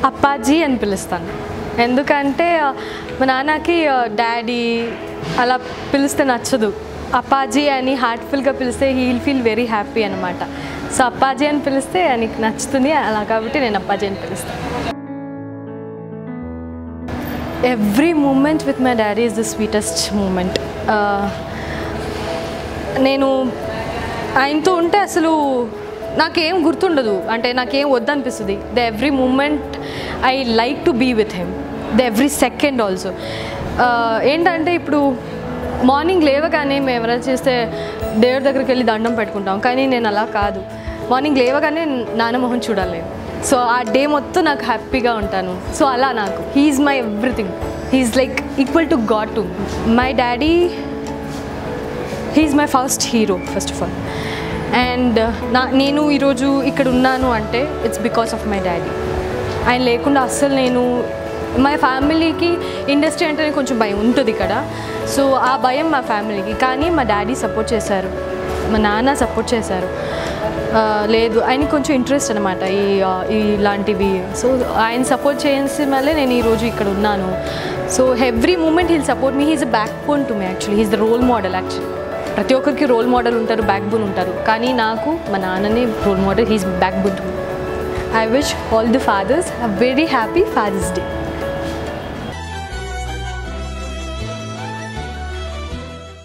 అప్పాజీ అని పిలుస్తాను. ఎందుకంటే మా నాన్నకి డాడీ అలా పిలిస్తే నచ్చదు. అప్పాజీ అని హార్ట్ఫుల్గా పిలిస్తే he will feel very happy అనమాట. సో అప్పాజీ అని పిలిస్తే ఆయనకి నచ్చుతుంది, అలా కాబట్టి నేను అప్పాజీ అని పిలుస్తాను. Every moment with my daddy is the sweetest moment. నేను ఆయనతో ఉంటే అసలు నాకేం గుర్తుండదు, అంటే నాకేం వద్దనిపిస్తుంది. The every moment I like to be with him, the every second also. ఏంటంటే ఇప్పుడు మార్నింగ్ లేవగానే మేము ఎవరైనా చేస్తే దేవుడి దగ్గరికి వెళ్ళి దండం పెట్టుకుంటాం, కానీ నేను అలా కాదు. మార్నింగ్ లేవగానే నాన్న మొహం చూడాలి. సో ఆ డే మొత్తం నాకు హ్యాపీగా ఉంటాను. సో అలా నాకు he's my everything. He's like equal to god to my daddy. He's my first hero first of all. And నేను ఈరోజు ఇక్కడ ఉన్నాను అంటే it's because of my daddy. ఆయన లేకుండా అస్సలు నేను, మా ఫ్యామిలీకి ఇండస్ట్రీ అంటేనే కొంచెం భయం ఉంటుంది ఇక్కడ. సో ఆ భయం మా ఫ్యామిలీకి, కానీ మా డాడీ సపోర్ట్ చేశారు, మా నాన్న సపోర్ట్ చేశారు. లేదు ఆయనకి కొంచెం ఇంట్రెస్ట్ అనమాట ఇలాంటివి. సో ఆయన సపోర్ట్ చేసి మళ్ళీ నేను ఈరోజు ఇక్కడ ఉన్నాను. So every moment he'll support me. He's a backbone to me actually. He's the role model actually. ప్రతి ఒక్కరికి రోల్ మోడల్ ఉంటారు, బ్యాక్ బోన్ ఉంటారు, కానీ నాకు మా నాన్ననే role model. He's backbone to me. I wish all the fathers a very happy Father's Day.